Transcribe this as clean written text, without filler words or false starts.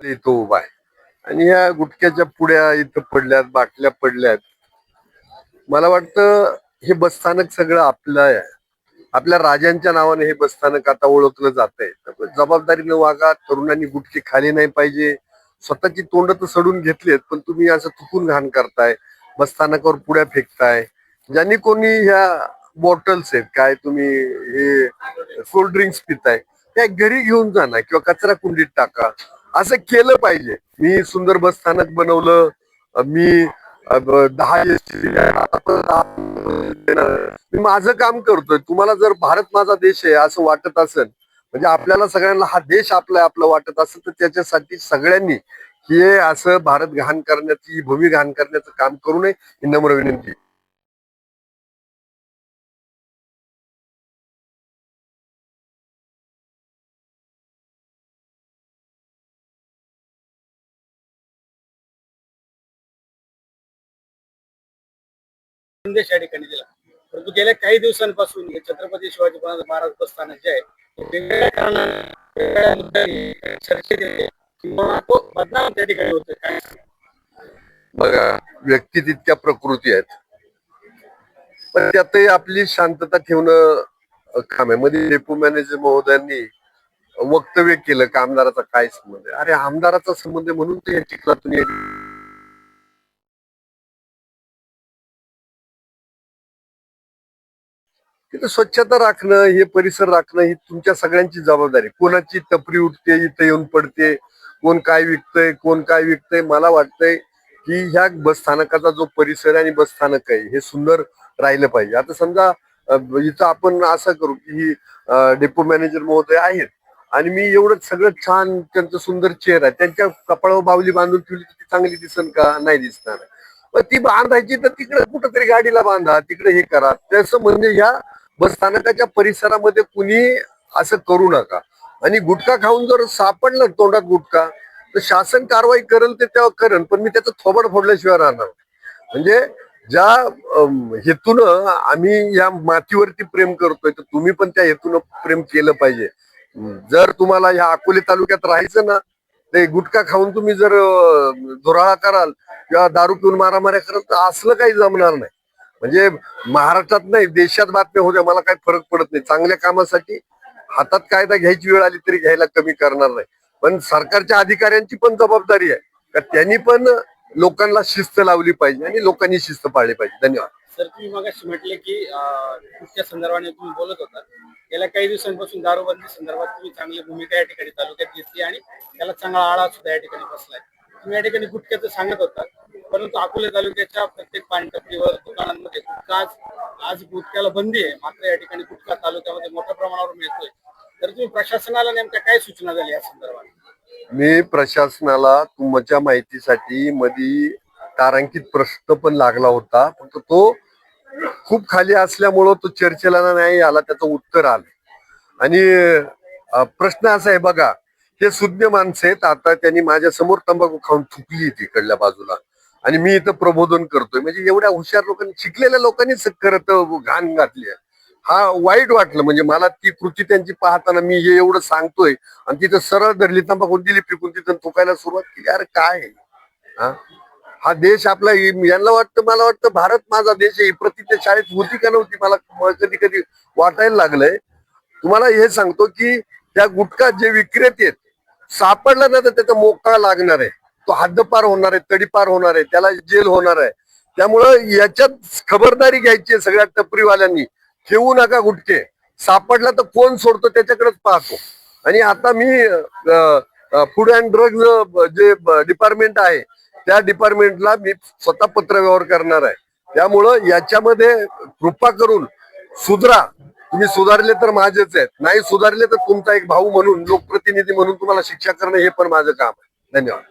इथं उभा आहे आणि या गुटख्याच्या पुड्या इथं पडल्यात, बाटल्या पडल्यात. मला वाटतं हे बसस्थानक सगळं आपलं आहे. आपल्या राजांच्या नावाने हे बसस्थानक आता ओळखलं जात आहे. जबाबदारीनं वागा. तरुणांनी गुटखे खाली नाही पाहिजे. स्वतःची तोंड तर सडून घेतलीत, पण तुम्ही असं चुकून घाण करताय. बसस्थानकावर पुड्या फेकताय. ज्यांनी कोणी ह्या बॉटल्स आहेत, काय तुम्ही हे कोल्ड ड्रिंक्स पिताय, त्या घरी घेऊन जा ना किंवा कचरा कुंडीत टाका. असं केलं पाहिजे. मी सुंदर बसस्थानक बनवलं. मी 10 मी माझं काम करतोय. तुम्हाला जर भारत माझा देश आहे असं वाटत असेल, म्हणजे आपल्याला सगळ्यांना हा देश आपला आपलं वाटत असेल, तर त्याच्यासाठी सगळ्यांनी हे असं भारत घाण करण्याची, भूमी घाण करण्याचं काम करू नये ही नम्र विनंती. संदेश या ठिकाणी दिला. परंतु गेल्या काही दिवसांपासून हे छत्रपती शिवाजी महाराज बसस्थानक जे आहे वेगवेगळ्या कारणाने वेगवेगळ्या मुद्द्यांनी चर्चेत येते किंवा तो बदनाम त्या ठिकाणी होतोय. काय बघा, व्यक्ती तितक्या प्रकृती आहेत, पण त्यातही आपली शांतता ठेवणं काम आहे. मध्ये डेपो मॅनेजर महोदयांनी वक्तव्य केलं की आमदाराचा काय संबंध आहे. अरे, आमदाराचा संबंध आहे म्हणून ते या चिखलातून तिथं स्वच्छता राखणं, हे परिसर राखणं ही तुमच्या सगळ्यांची जबाबदारी. कोणाची टपरी उठते, इथं येऊन पडते, कोण काय विकतय, कोण काय विकतय. मला वाटतंय की ह्या बसस्थानकाचा जो परिसर आहे आणि बसस्थानक आहे हे सुंदर राहिलं पाहिजे. आता समजा इथं आपण असं करू की ही डेपो मॅनेजर महोदय आहेत आणि मी एवढं सगळं छान, त्यांचं सुंदर चेहरा आहे, त्यांच्या कपाळावर बावली बांधून ठेवली ती चांगली दिसन का? नाही दिसणार. पण ती बांधायची तर तिकडे कुठंतरी गाडीला बांधा, तिकडे हे करा. तसं म्हणजे ह्या बसस्थानकाच्या परिसरामध्ये कुणी असं करू नका. आणि गुटखा खाऊन जर सापडलं तोंडात गुटखा, तर शासन कारवाई करेल ते तेव्हा करेल, पण मी त्याचं थोबड फोडल्याशिवाय राहणार. म्हणजे ज्या हेतून आम्ही या मातीवरती प्रेम करतोय, तर तुम्ही पण त्या हेतून प्रेम केलं पाहिजे. जर तुम्हाला ह्या अकोले तालुक्यात राहायचं ना, ते गुटखा खाऊन तुम्ही जर धुराळा कराल किंवा दारू पिऊन मारामाऱ्या कराल, तर असलं काही जमणार नाही. म्हणजे महाराष्ट्रात नाही, देशात बातम्या होत्या, मला काही फरक पडत नाही. चांगल्या कामासाठी हातात कायदा घ्यायची वेळ आली तरी घ्यायला कमी करणार नाही. पण सरकारच्या अधिकाऱ्यांची पण जबाबदारी आहे का त्यांनी पण लोकांना शिस्त लावली पाहिजे आणि लोकांनी शिस्त पाळली पाहिजे. धन्यवाद. सर, तुम्ही मगाशी म्हटले की कुठच्या संदर्भाने तुम्ही बोलत होता. गेल्या काही दिवसांपासून दारूबंदी संदर्भात तुम्ही चांगली भूमिका या ठिकाणी तालुक्यात घेतली आणि त्याला चांगला आळा सुद्धा या ठिकाणी बसलाय. तुम्ही या ठिकाणी गुटख्याचं सांगत होता, परंतु अकोले तालुक्याच्या प्रत्येक पानटपरीवर दुकानांमध्ये गुटखा आज गुटख्याला बंदी आहे, मात्र या ठिकाणी गुटखा तालुक्यामध्ये मोठ्या प्रमाणावर मिळतोय. तर तुम्ही प्रशासनाला नेमक्या काय सूचना झाली या संदर्भात? मी प्रशासनाला तुमच्या माहितीसाठी मध्ये तारांकित प्रश्न पण लागला होता, फक्त तो खूप खाली असल्यामुळं तो चर्चेला नाही आला, त्याचं उत्तर आलं. आणि प्रश्न असा आहे, बघा, हे सुज्ञ माणसं आहेत. आता त्यांनी माझ्या समोर तंबाखू खाऊन थुकली तिकडल्या बाजूला आणि मी इथं प्रबोधन करतोय. म्हणजे एवढ्या हुशार लोकांनी, शिकलेल्या लोकांनीच करत घाण घातली आहे. हा वाईट वाटलं. म्हणजे मला ती कृती त्यांची पाहताना मी हे एवढं सांगतोय आणि तिथं सरळ धरली, तंबाखू दिली फेकून, तिथं थुकायला सुरुवात केली. अरे काय हा हा देश आपला. यांना वाटतं, मला वाटतं भारत माझा देश आहे. ही प्रति त्या शाळेत होती का नव्हती, मला कधी कधी वाटायला लागलंय. तुम्हाला हे सांगतो की त्या गुटखा जे विक्रेते आहेत, सापडलं ना तर त्याचा मोका लागणार आहे. तो हद्दपार होणार आहे, तडीपार होणार आहे, त्याला जेल होणार आहे. त्यामुळं याच्यात खबरदारी घ्यायची आहे सगळ्या टपरीवाल्यांनी. ठेवू नका गुटखे. सापडला तर कोण सोडतो त्याच्याकडेच पाहतो. आणि आता मी फूड अँड ड्रग्ज जे डिपार्टमेंट आहे, त्या डिपार्टमेंटला मी स्वतः पत्रव्यवहार करणार आहे. त्यामुळं याच्यामध्ये कृपा करून सुधरा. तुम्ही सुधारले तर माझेच आहेत, नाही सुधारले तर तुमचा एक भाऊ म्हणून, लोकप्रतिनिधी म्हणून तुम्हाला शिक्षा करणं हे पण माझं काम आहे. धन्यवाद.